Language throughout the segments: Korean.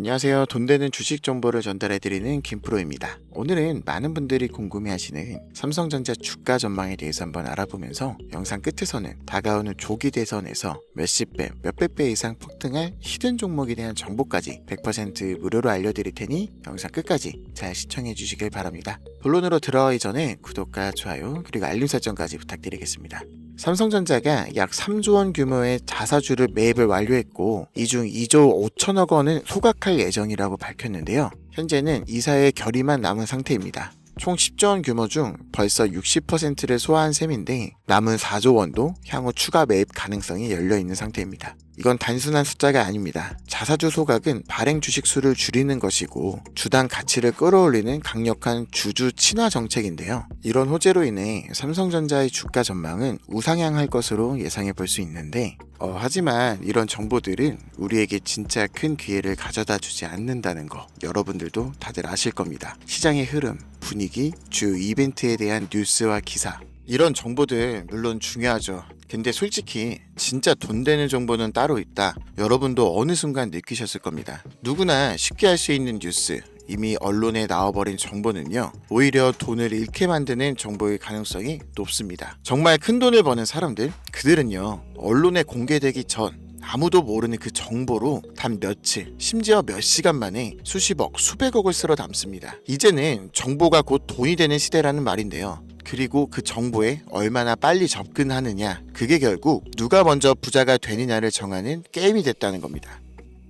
안녕하세요. 돈 되는 주식 정보를 전달해드리는 김프로입니다. 오늘은 많은 분들이 궁금해하시는 삼성전자 주가 전망에 대해서 한번 알아보면서 영상 끝에서는 다가오는 조기 대선에서 몇십 배, 몇백 배 이상 폭등할 히든 종목에 대한 정보까지 100% 무료로 알려드릴 테니 영상 끝까지 잘 시청해 주시길 바랍니다. 본론으로 들어가기 전에 구독과 좋아요 그리고 알림 설정까지 부탁드리겠습니다. 삼성전자가 약 3조 원 규모의 자사주를 매입을 완료했고 이 중 2조 5천억 원은 소각할 예정이라고 밝혔는데요. 현재는 이사의 결의만 남은 상태입니다. 총 10조 원 규모 중 벌써 60%를 소화한 셈인데 남은 4조 원도 향후 추가 매입 가능성이 열려있는 상태입니다. 이건 단순한 숫자가 아닙니다. 자사주 소각은 발행 주식 수를 줄이는 것이고 주당 가치를 끌어올리는 강력한 주주 친화 정책인데요. 이런 호재로 인해 삼성전자의 주가 전망은 우상향할 것으로 예상해 볼 수 있는데 하지만 이런 정보들은 우리에게 진짜 큰 기회를 가져다 주지 않는다는 거 여러분들도 다들 아실 겁니다. 시장의 흐름, 분위기, 주요 이벤트에 대한 뉴스와 기사 이런 정보들 물론 중요하죠. 근데 솔직히 진짜 돈 되는 정보는 따로 있다. 여러분도 어느 순간 느끼셨을 겁니다. 누구나 쉽게 할 수 있는 뉴스, 이미 언론에 나와버린 정보는요 오히려 돈을 잃게 만드는 정보의 가능성이 높습니다. 정말 큰 돈을 버는 사람들, 그들은요 언론에 공개되기 전 아무도 모르는 그 정보로 단 며칠, 심지어 몇 시간 만에 수십억, 수백억을 쓸어 담습니다. 이제는 정보가 곧 돈이 되는 시대라는 말인데요. 그리고 그 정보에 얼마나 빨리 접근하느냐, 그게 결국 누가 먼저 부자가 되느냐를 정하는 게임이 됐다는 겁니다.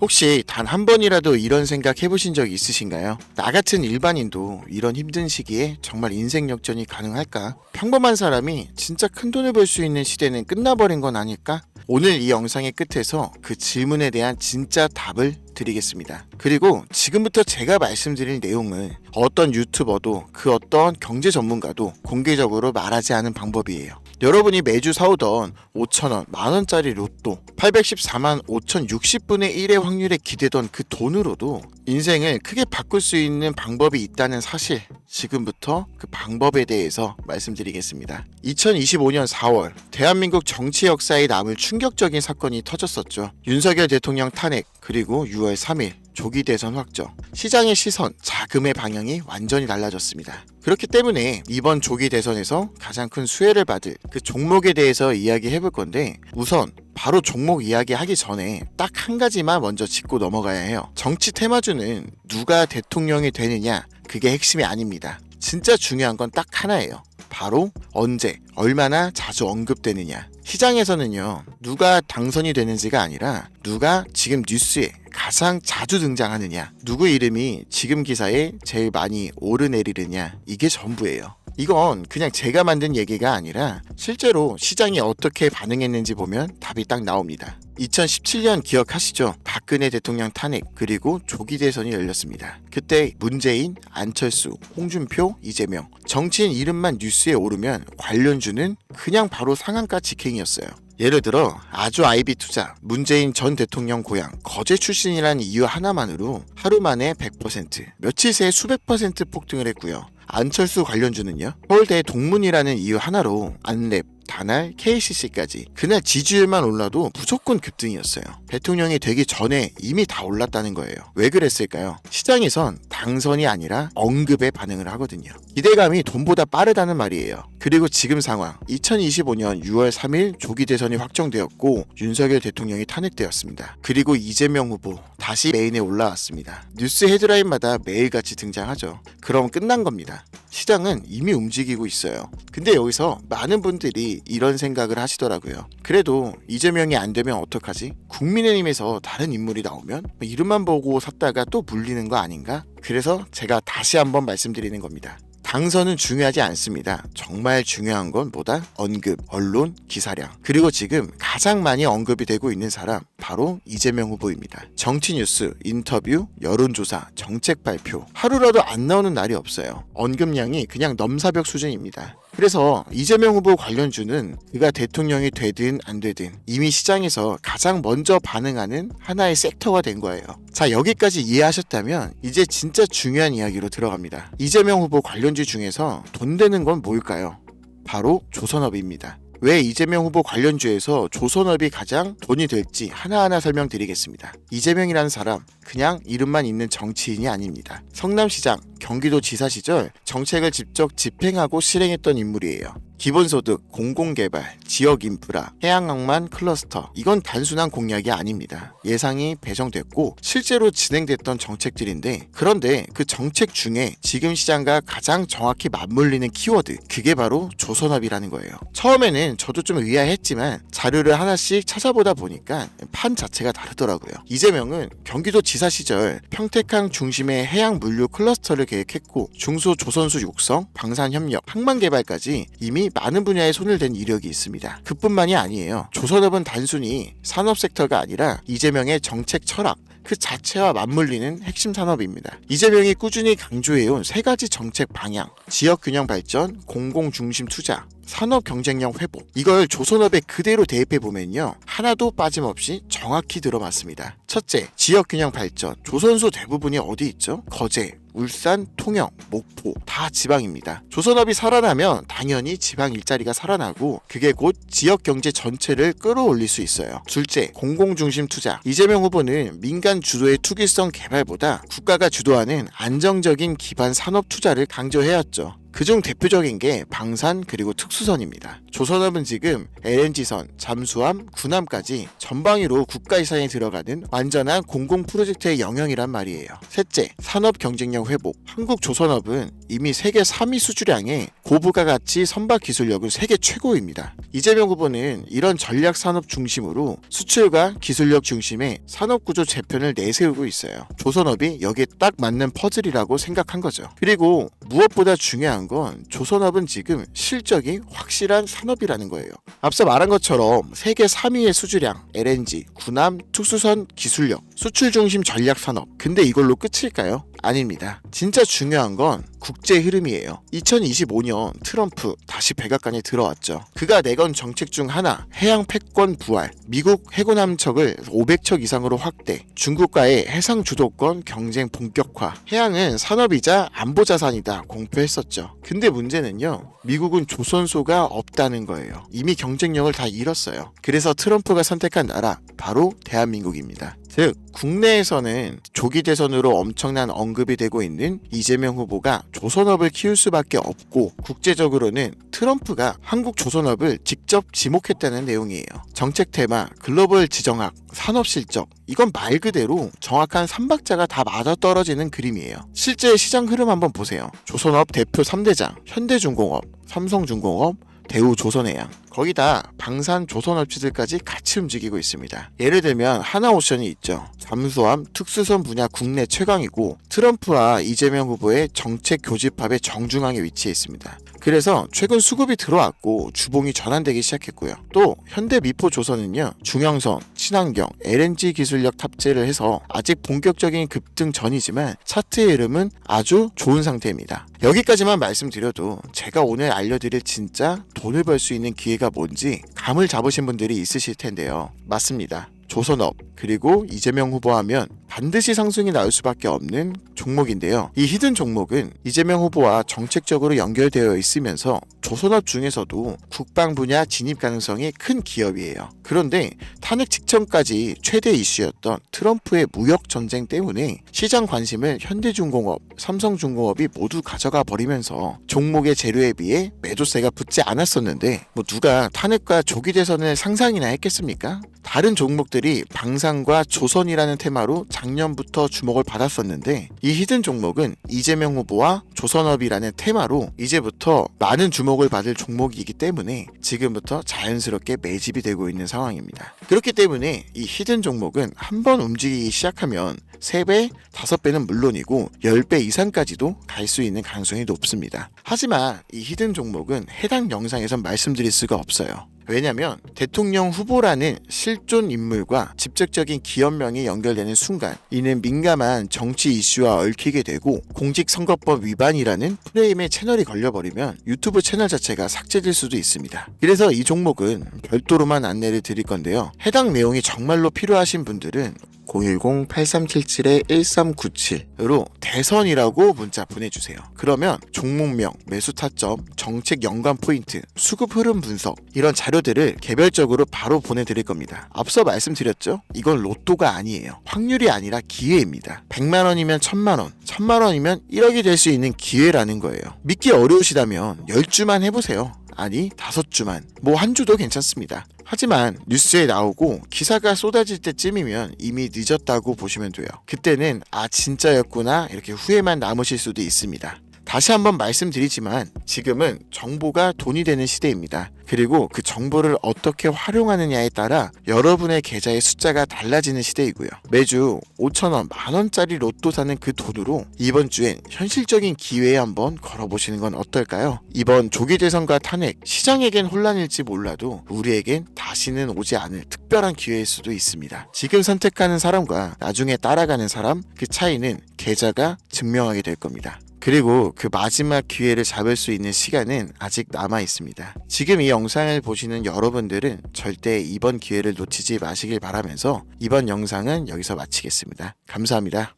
혹시 단 한 번이라도 이런 생각 해보신 적 있으신가요? 나 같은 일반인도 이런 힘든 시기에 정말 인생 역전이 가능할까? 평범한 사람이 진짜 큰 돈을 벌 수 있는 시대는 끝나버린 건 아닐까? 오늘 이 영상의 끝에서 그 질문에 대한 진짜 답을 드리겠습니다. 그리고 지금부터 제가 말씀드릴 내용은 어떤 유튜버도 그 어떤 경제 전문가도 공개적으로 말하지 않은 방법이에요. 여러분이 매주 사오던 5천원, 만원짜리 로또 814만 5060분의 1의 확률에 기대던 그 돈으로도 인생을 크게 바꿀 수 있는 방법이 있다는 사실, 지금부터 그 방법에 대해서 말씀드리겠습니다. 2025년 4월 대한민국 정치 역사에 남을 충격적인 사건이 터졌었죠. 윤석열 대통령 탄핵, 그리고 6월 3일 조기 대선 확정, 시장의 시선, 자금의 방향이 완전히 달라졌습니다. 그렇기 때문에 이번 조기 대선에서 가장 큰 수혜를 받을 그 종목에 대해서 이야기해 볼 건데, 우선 바로 종목 이야기하기 전에 딱 한 가지만 먼저 짚고 넘어가야 해요. 정치 테마주는 누가 대통령이 되느냐, 그게 핵심이 아닙니다. 진짜 중요한 건 딱 하나예요. 바로 언제, 얼마나 자주 언급되느냐. 시장에서는요 누가 당선이 되는지가 아니라 누가 지금 뉴스에 가장 자주 등장하느냐, 누구 이름이 지금 기사에 제일 많이 오르내리느냐, 이게 전부예요. 이건 그냥 제가 만든 얘기가 아니라 실제로 시장이 어떻게 반응했는지 보면 답이 딱 나옵니다. 2017년 기억하시죠? 박근혜 대통령 탄핵, 그리고 조기 대선이 열렸습니다. 그때 문재인, 안철수, 홍준표, 이재명, 정치인 이름만 뉴스에 오르면 관련주는 그냥 바로 상한가 직행이었어요. 예를 들어 아주 아이비 투자, 문재인 전 대통령 고향 거제 출신이라는 이유 하나만으로 하루 만에 100%, 며칠 새에 수백 퍼센트 폭등을 했고요. 안철수 관련주는요 서울대 동문이라는 이유 하나로 안랩, 다날, KCC까지 그날 지지율만 올라도 무조건 급등이었어요. 대통령이 되기 전에 이미 다 올랐다는 거예요. 왜 그랬을까요? 시장에선 당선이 아니라 언급에 반응을 하거든요. 기대감이 돈보다 빠르다는 말이에요. 그리고 지금 상황, 2025년 6월 3일 조기 대선이 확정되었고 윤석열 대통령이 탄핵되었습니다. 그리고 이재명 후보 다시 메인에 올라왔습니다. 뉴스 헤드라인마다 매일같이 등장하죠. 그럼 끝난 겁니다. 시장은 이미 움직이고 있어요. 근데 여기서 많은 분들이 이런 생각을 하시더라고요. 그래도 이재명이 안 되면 어떡하지? 국민의힘에서 다른 인물이 나오면 이름만 보고 샀다가 또 물리는 거 아닌가? 그래서 제가 다시 한번 말씀드리는 겁니다. 당선은 중요하지 않습니다. 정말 중요한 건 뭐다? 언급, 언론, 기사량. 그리고 지금 가장 많이 언급이 되고 있는 사람 바로 이재명 후보입니다. 정치 뉴스, 인터뷰, 여론조사, 정책 발표 하루라도 안 나오는 날이 없어요. 언급량이 그냥 넘사벽 수준입니다. 그래서 이재명 후보 관련주는 그가 대통령이 되든 안 되든 이미 시장에서 가장 먼저 반응하는 하나의 섹터가 된 거예요. 자, 여기까지 이해하셨다면 이제 진짜 중요한 이야기로 들어갑니다. 이재명 후보 관련주 중에서 돈 되는 건 뭘까요? 바로 조선업입니다. 왜 이재명 후보 관련주에서 조선업이 가장 돈이 될지 하나하나 설명드리겠습니다. 이재명이라는 사람 그냥 이름만 있는 정치인이 아닙니다. 성남시장, 경기도지사 시절 정책을 직접 집행하고 실행했던 인물이에요. 기본소득, 공공개발, 지역인프라, 해양항만 클러스터 이건 단순한 공약이 아닙니다. 예상이 배정됐고 실제로 진행됐던 정책들인데 그런데 그 정책 중에 지금 시장과 가장 정확히 맞물리는 키워드 그게 바로 조선업이라는 거예요. 처음에는 저도 좀 의아했지만 자료를 하나씩 찾아보다 보니까 판 자체가 다르더라고요. 이재명은 경기도지사 시절 평택항 중심의 해양물류 클러스터를 계획했고 중소조선수 육성, 방산협력, 항만개발까지 이미 많은 분야에 손을 댄 이력이 있습니다. 그뿐만이 아니에요. 조선업은 단순히 산업 섹터가 아니라 이재명의 정책 철학 그 자체와 맞물리는 핵심 산업입니다. 이재명이 꾸준히 강조해온 세 가지 정책 방향, 지역균형 발전, 공공중심 투자, 산업 경쟁력 회복 이걸 조선업에 그대로 대입해보면요 하나도 빠짐없이 정확히 들어맞습니다. 첫째, 지역균형 발전. 조선소 대부분이 어디 있죠? 거제, 울산, 통영, 목포 다 지방입니다. 조선업이 살아나면 당연히 지방 일자리가 살아나고 그게 곧 지역 경제 전체를 끌어올릴 수 있어요. 둘째, 공공중심 투자. 이재명 후보는 민간 주도의 투기성 개발보다 국가가 주도하는 안정적인 기반 산업 투자를 강조해왔죠. 그중 대표적인 게 방산 그리고 특수선입니다. 조선업은 지금 LNG선, 잠수함, 군함까지 전방위로 국가 예산에 들어가는 완전한 공공 프로젝트의 영역이란 말이에요. 셋째, 산업 경쟁력 회복. 한국 조선업은 이미 세계 3위 수주량에 고부가 가치 선박 기술력은 세계 최고입니다. 이재명 후보는 이런 전략 산업 중심으로 수출과 기술력 중심의 산업구조 재편을 내세우고 있어요. 조선업이 여기에 딱 맞는 퍼즐이라고 생각한 거죠. 그리고 무엇보다 중요한 건 조선업은 지금 실적이 확실한 산업이라는 거예요. 앞서 말한 것처럼 세계 3위의 수주량, LNG, 군함, 특수선 기술력, 수출 중심 전략 산업. 근데 이걸로 끝일까요? 아닙니다. 진짜 중요한 건 국제 흐름이에요. 2025년 트럼프 다시 백악관에 들어왔죠. 그가 내건 정책 중 하나, 해양 패권 부활, 미국 해군 함척을 500척 이상으로 확대, 중국과의 해상 주도권 경쟁 본격화, 해양은 산업이자 안보 자산이다 공표했었죠. 근데 문제는요, 미국은 조선소가 없다는 거예요. 이미 경쟁력을 다 잃었어요. 그래서 트럼프가 선택한 나라 바로 대한민국입니다. 즉 국내에서는 조기 대선으로 엄청난 언급이 되고 있는 이재명 후보가 조선업을 키울 수밖에 없고 국제적으로는 트럼프가 한국 조선업을 직접 지목했다는 내용이에요. 정책 테마, 글로벌 지정학, 산업 실적 이건 말 그대로 정확한 3박자가 다 맞아떨어지는 그림이에요. 실제 시장 흐름 한번 보세요. 조선업 대표 3대장 현대중공업, 삼성중공업, 대우조선해양 거기다 방산 조선업체들까지 같이 움직이고 있습니다. 예를 들면 하나오션이 있죠. 잠수함, 특수선 분야 국내 최강이고 트럼프와 이재명 후보의 정책 교집합의 정중앙에 위치해 있습니다. 그래서 최근 수급이 들어왔고 주봉이 전환되기 시작했고요. 또 현대미포조선은요 중형선, 친환경, LNG 기술력 탑재를 해서 아직 본격적인 급등 전이지만 차트의 흐름은 아주 좋은 상태입니다. 여기까지만 말씀드려도 제가 오늘 알려드릴 진짜 돈을 벌 수 있는 기회가 뭔지 감을 잡으신 분들이 있으실 텐데요. 맞습니다. 조선업 그리고 이재명 후보 하면 반드시 상승이 나올 수밖에 없는 종목인데요. 이 히든 종목은 이재명 후보와 정책적으로 연결되어 있으면서 조선업 중에서도 국방 분야 진입 가능성이 큰 기업이에요. 그런데 탄핵 직전까지 최대 이슈였던 트럼프의 무역 전쟁 때문에 시장 관심을 현대중공업, 삼성중공업이 모두 가져가 버리면서 종목의 재료에 비해 매도세가 붙지 않았었는데 누가 탄핵과 조기 대선을 상상이나 했겠습니까? 다른 종목들이 방산과 조선이라는 테마로 작년부터 주목을 받았었는데 이 히든 종목은 이재명 후보와 조선업이라는 테마로 이제부터 많은 주목을 받을 종목이기 때문에 지금부터 자연스럽게 매집이 되고 있는 상황입니다. 그렇기 때문에 이 히든 종목은 한번 움직이기 시작하면 3배, 5배는 물론이고 10배 이상까지도 갈 수 있는 가능성이 높습니다. 하지만 이 히든 종목은 해당 영상에선 말씀드릴 수가 없어요. 왜냐면 대통령 후보라는 실존 인물과 직접적인 기업명이 연결되는 순간 이는 민감한 정치 이슈와 얽히게 되고 공직선거법 위반이라는 프레임에 채널이 걸려버리면 유튜브 채널 자체가 삭제될 수도 있습니다. 그래서 이 종목은 별도로만 안내를 드릴 건데요. 해당 내용이 정말로 필요하신 분들은 010-8377-1397으로 대선이라고 문자 보내주세요. 그러면 종목명, 매수 타점, 정책 연관 포인트, 수급 흐름 분석 이런 자료들을 개별적으로 바로 보내드릴 겁니다. 앞서 말씀드렸죠? 이건 로또가 아니에요. 확률이 아니라 기회입니다. 100만 원이면 1000만 원, 1000만 원이면 1억이 될 수 있는 기회라는 거예요. 믿기 어려우시다면 10주만 해보세요. 아니 5주만, 뭐 한 주도 괜찮습니다. 하지만 뉴스에 나오고 기사가 쏟아질 때쯤이면 이미 늦었다고 보시면 돼요. 그때는 아 진짜였구나 이렇게 후회만 남으실 수도 있습니다. 다시 한번 말씀드리지만 지금은 정보가 돈이 되는 시대입니다. 그리고 그 정보를 어떻게 활용하느냐에 따라 여러분의 계좌의 숫자가 달라지는 시대이고요. 매주 5,000원, 만원짜리 로또 사는 그 돈으로 이번 주엔 현실적인 기회에 한번 걸어보시는 건 어떨까요? 이번 조기 대선과 탄핵, 시장에겐 혼란일지 몰라도 우리에겐 다시는 오지 않을 특별한 기회일 수도 있습니다. 지금 선택하는 사람과 나중에 따라가는 사람, 그 차이는 계좌가 증명하게 될 겁니다. 그리고 그 마지막 기회를 잡을 수 있는 시간은 아직 남아 있습니다. 지금 이 영상을 보시는 여러분들은 절대 이번 기회를 놓치지 마시길 바라면서 이번 영상은 여기서 마치겠습니다. 감사합니다.